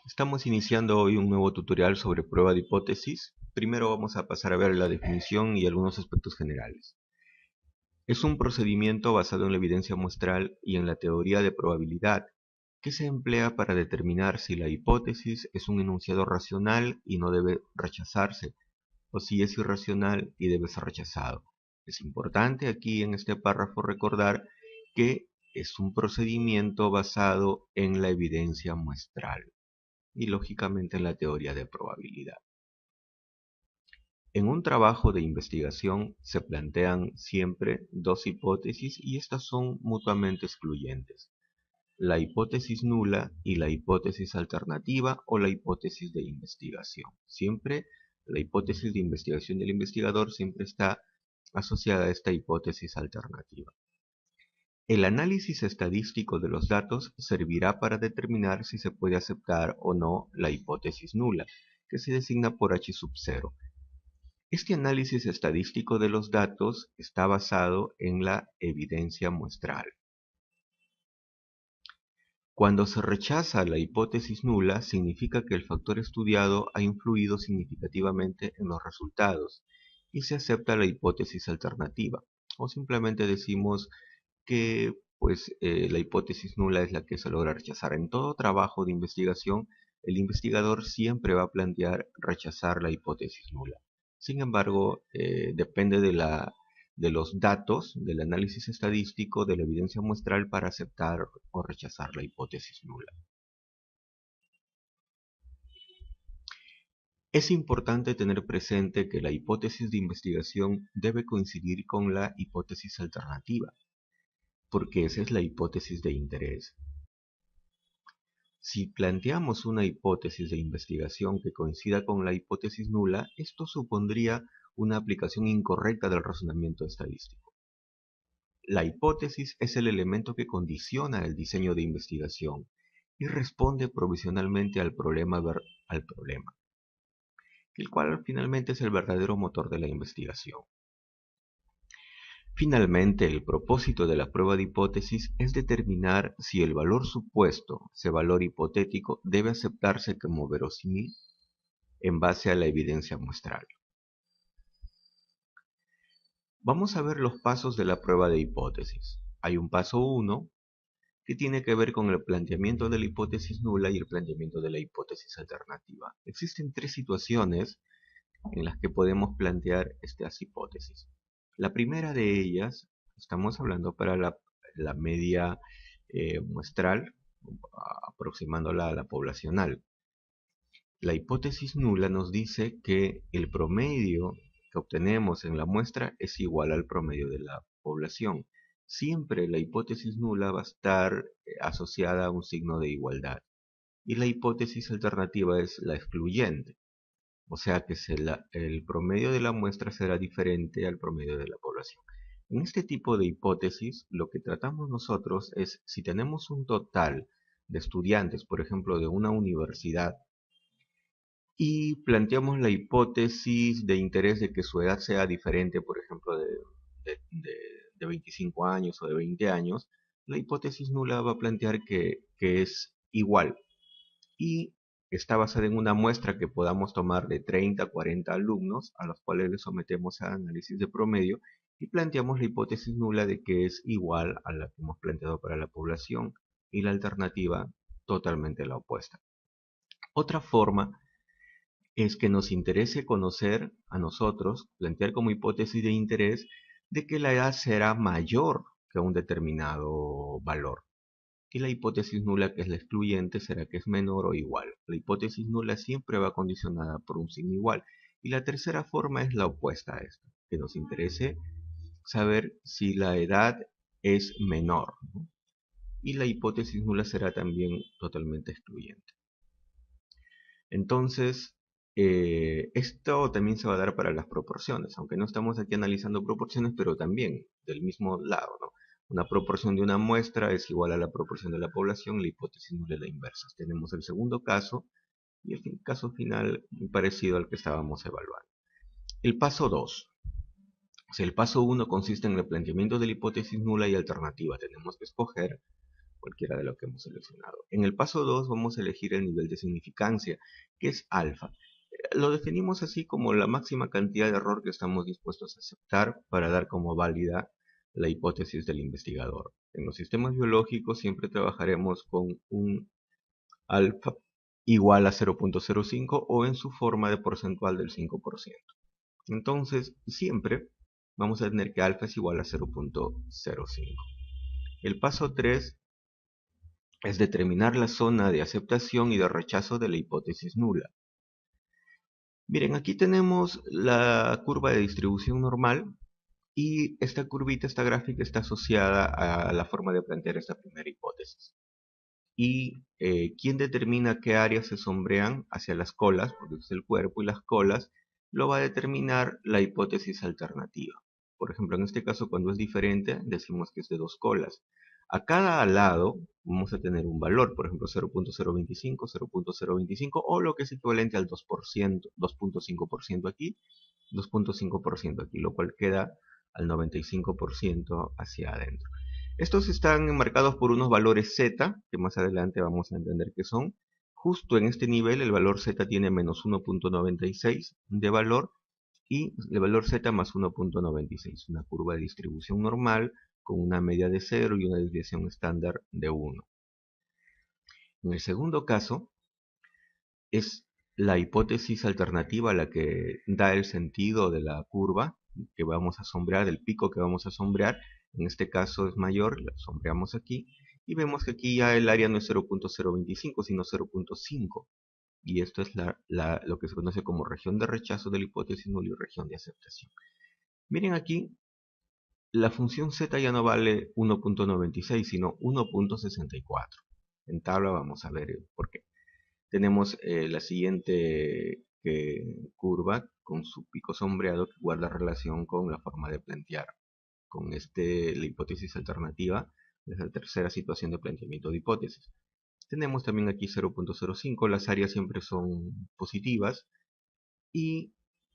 Estamos iniciando hoy un nuevo tutorial sobre prueba de hipótesis. Primero vamos a pasar a ver la definición y algunos aspectos generales. Es un procedimiento basado en la evidencia muestral y en la teoría de probabilidad que se emplea para determinar si la hipótesis es un enunciado racional y no debe rechazarse, o si es irracional y debe ser rechazado. Es importante aquí en este párrafo recordar que es un procedimiento basado en la evidencia muestral y lógicamente en la teoría de probabilidad. En un trabajo de investigación se plantean siempre dos hipótesis y estas son mutuamente excluyentes: la hipótesis nula y la hipótesis alternativa o la hipótesis de investigación. Siempre la hipótesis de investigación del investigador siempre está asociada a esta hipótesis alternativa. El análisis estadístico de los datos servirá para determinar si se puede aceptar o no la hipótesis nula, que se designa por H sub 0. Este análisis estadístico de los datos está basado en la evidencia muestral. Cuando se rechaza la hipótesis nula, significa que el factor estudiado ha influido significativamente en los resultados y se acepta la hipótesis alternativa. O simplemente decimos que la hipótesis nula es la que se logra rechazar. En todo trabajo de investigación, el investigador siempre va a plantear rechazar la hipótesis nula. Sin embargo, depende de los datos, del análisis estadístico, de la evidencia muestral para aceptar o rechazar la hipótesis nula. Es importante tener presente que la hipótesis de investigación debe coincidir con la hipótesis alternativa, porque esa es la hipótesis de interés. Si planteamos una hipótesis de investigación que coincida con la hipótesis nula, esto supondría una aplicación incorrecta del razonamiento estadístico. La hipótesis es el elemento que condiciona el diseño de investigación y responde provisionalmente al problema, el cual finalmente es el verdadero motor de la investigación. Finalmente, el propósito de la prueba de hipótesis es determinar si el valor supuesto, ese valor hipotético, debe aceptarse como verosímil en base a la evidencia muestral. Vamos a ver los pasos de la prueba de hipótesis. Hay un paso 1 que tiene que ver con el planteamiento de la hipótesis nula y el planteamiento de la hipótesis alternativa. Existen tres situaciones en las que podemos plantear estas hipótesis. La primera de ellas, estamos hablando para la media muestral, aproximándola a la poblacional. La hipótesis nula nos dice que el promedio que obtenemos en la muestra es igual al promedio de la población. Siempre la hipótesis nula va a estar asociada a un signo de igualdad. Y la hipótesis alternativa es la excluyente. O sea que el promedio de la muestra será diferente al promedio de la población. En este tipo de hipótesis, lo que tratamos nosotros es, si tenemos un total de estudiantes, por ejemplo, de una universidad, y planteamos la hipótesis de interés de que su edad sea diferente, por ejemplo, de 25 años o de 20 años, la hipótesis nula va a plantear que es igual y está basada en una muestra que podamos tomar de 30 a 40 alumnos a los cuales le sometemos a análisis de promedio y planteamos la hipótesis nula de que es igual a la que hemos planteado para la población y la alternativa totalmente la opuesta. Otra forma es que nos interese conocer a nosotros, plantear como hipótesis de interés de que la edad será mayor que un determinado valor. Y la hipótesis nula, que es la excluyente, será que es menor o igual. La hipótesis nula siempre va condicionada por un signo igual. Y la tercera forma es la opuesta a esto, que nos interese saber si la edad es menor, ¿no? Y la hipótesis nula será también totalmente excluyente. Entonces, esto también se va a dar para las proporciones, aunque no estamos aquí analizando proporciones, pero también del mismo lado, ¿no? Una proporción de una muestra es igual a la proporción de la población, la hipótesis nula es la inversa. Tenemos el segundo caso y el caso final muy parecido al que estábamos evaluando. El paso 2. O sea, el paso 1 consiste en el planteamiento de la hipótesis nula y alternativa. Tenemos que escoger cualquiera de lo que hemos seleccionado. En el paso 2 vamos a elegir el nivel de significancia, que es alfa. Lo definimos así como la máxima cantidad de error que estamos dispuestos a aceptar para dar como válida la hipótesis del investigador. En los sistemas biológicos siempre trabajaremos con un alfa igual a 0.05 o en su forma de porcentual del 5%. Entonces, siempre vamos a tener que alfa es igual a 0.05. El paso 3 es determinar la zona de aceptación y de rechazo de la hipótesis nula. Miren, aquí tenemos la curva de distribución normal y esta curvita, esta gráfica está asociada a la forma de plantear esta primera hipótesis. Y quién determina qué áreas se sombrean hacia las colas, porque es el cuerpo y las colas, lo va a determinar la hipótesis alternativa. Por ejemplo, en este caso, cuando es diferente, decimos que es de dos colas. A cada lado vamos a tener un valor, por ejemplo, 0.025, 0.025 o lo que es equivalente al 2%, 2.5% aquí, 2.5% aquí, lo cual queda al 95% hacia adentro. Estos están enmarcados por unos valores z, que más adelante vamos a entender qué son. Justo en este nivel el valor z tiene menos 1.96 de valor y el valor z más 1.96, una curva de distribución normal con una media de 0 y una desviación estándar de 1. En el segundo caso es la hipótesis alternativa la que da el sentido de la curva que vamos a sombrear, del pico que vamos a sombrear. En este caso es mayor, la sombreamos aquí y vemos que aquí ya el área no es 0.025 sino 0.5 y esto es lo que se conoce como región de rechazo de la hipótesis nula y región de aceptación. Miren aquí, la función z ya no vale 1.96 sino 1.64. En tabla vamos a ver por qué. Tenemos la siguiente curva con su pico sombreado que guarda relación con la forma de plantear. Con la hipótesis alternativa es la tercera situación de planteamiento de hipótesis. Tenemos también aquí 0.05, las áreas siempre son positivas y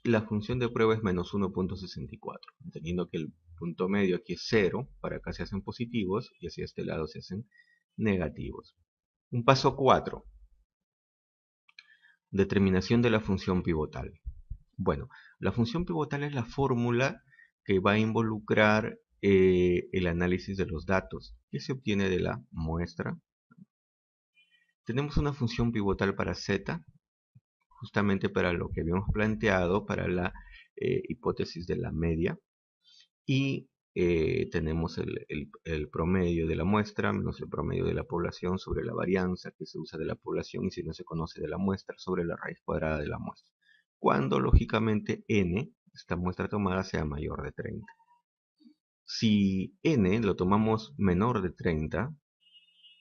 la función de prueba es menos 1.64, entendiendo que el punto medio aquí es 0, para acá se hacen positivos y hacia este lado se hacen negativos. Un paso 4. Determinación de la función pivotal. Bueno, la función pivotal es la fórmula que va a involucrar el análisis de los datos que se obtiene de la muestra. Tenemos una función pivotal para z, justamente para lo que habíamos planteado, para la hipótesis de la media. Y tenemos el promedio de la muestra menos el promedio de la población sobre la varianza que se usa de la población y si no se conoce de la muestra sobre la raíz cuadrada de la muestra. Cuando lógicamente n, esta muestra tomada, sea mayor de 30. Si n lo tomamos menor de 30,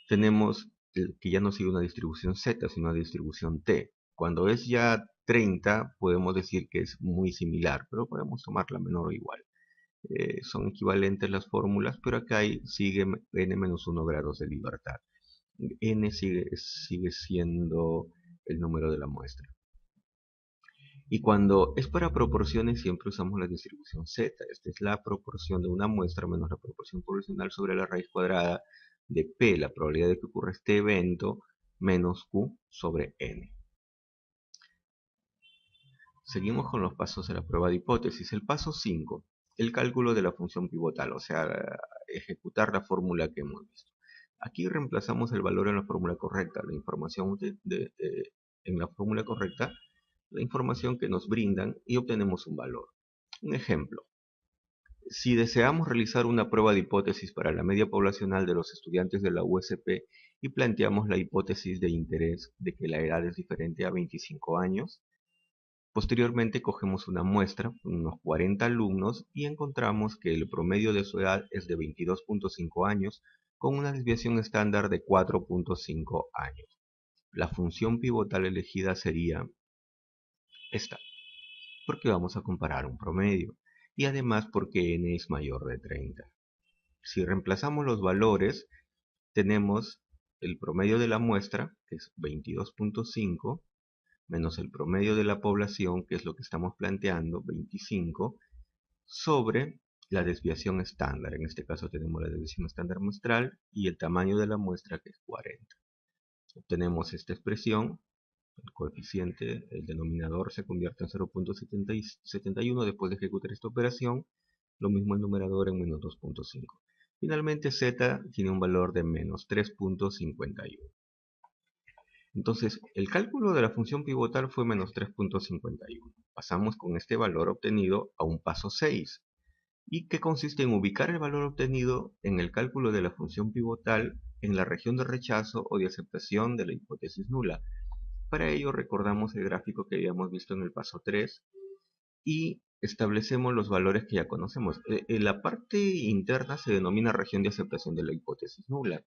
tenemos que ya no sigue una distribución z, sino una distribución t. Cuando es ya 30, podemos decir que es muy similar, pero podemos tomarla menor o igual. Son equivalentes las fórmulas, pero acá sigue n-1 grados de libertad. N sigue siendo el número de la muestra. Y cuando es para proporciones siempre usamos la distribución z. Esta es la proporción de una muestra menos la proporción poblacional sobre la raíz cuadrada de p, la probabilidad de que ocurra este evento, menos q sobre n. Seguimos con los pasos de la prueba de hipótesis. El paso 5, el cálculo de la función pivotal, o sea, ejecutar la fórmula que hemos visto. Aquí reemplazamos el valor en la fórmula correcta, la información en la fórmula correcta, la información que nos brindan y obtenemos un valor. Un ejemplo, si deseamos realizar una prueba de hipótesis para la media poblacional de los estudiantes de la USP y planteamos la hipótesis de interés de que la edad es diferente a 25 años, posteriormente cogemos una muestra, unos 40 alumnos, y encontramos que el promedio de su edad es de 22.5 años, con una desviación estándar de 4.5 años. La función pivotal elegida sería esta, porque vamos a comparar un promedio, y además porque n es mayor de 30. Si reemplazamos los valores, tenemos el promedio de la muestra, que es 22.5, menos el promedio de la población, que es lo que estamos planteando, 25, sobre la desviación estándar. En este caso tenemos la desviación estándar muestral y el tamaño de la muestra, que es 40. Obtenemos esta expresión, el coeficiente, el denominador se convierte en 0.71 después de ejecutar esta operación, lo mismo el numerador en menos 2.5. Finalmente z tiene un valor de menos 3.51. Entonces, el cálculo de la función pivotal fue menos 3.51. Pasamos con este valor obtenido a un paso 6, y que consiste en ubicar el valor obtenido en el cálculo de la función pivotal en la región de rechazo o de aceptación de la hipótesis nula. Para ello recordamos el gráfico que habíamos visto en el paso 3 y establecemos los valores que ya conocemos. En la parte interna se denomina región de aceptación de la hipótesis nula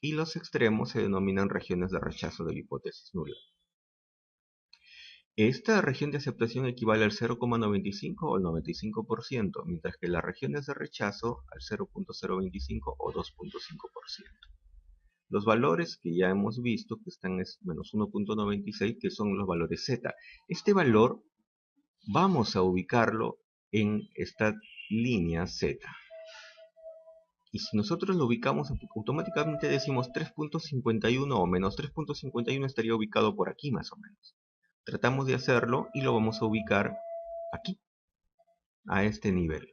y los extremos se denominan regiones de rechazo de la hipótesis nula. Esta región de aceptación equivale al 0,95 o al 95%, mientras que las regiones de rechazo al 0.025 o 2.5%. Los valores que ya hemos visto, que están es menos 1.96, que son los valores z. Este valor vamos a ubicarlo en esta línea z. Y si nosotros lo ubicamos, automáticamente decimos 3.51 o menos 3.51 estaría ubicado por aquí más o menos. Tratamos de hacerlo y lo vamos a ubicar aquí, a este nivel.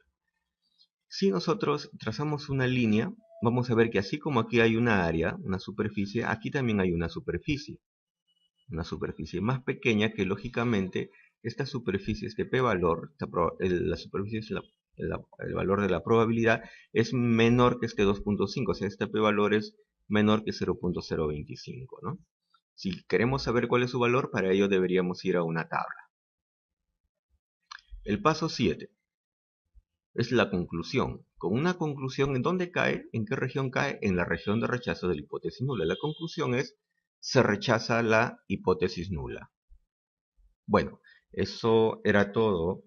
Si nosotros trazamos una línea, vamos a ver que así como aquí hay una área, una superficie, aquí también hay una superficie más pequeña que lógicamente esta superficie, este p-valor, la superficie es el valor de la probabilidad, es menor que este 2.5, o sea, este p-valor es menor que 0.025, ¿no? Si queremos saber cuál es su valor, para ello deberíamos ir a una tabla. El paso 7 es la conclusión. Con una conclusión, ¿en dónde cae? ¿En qué región cae? En la región de rechazo de la hipótesis nula. La conclusión es: se rechaza la hipótesis nula. Bueno, eso era todo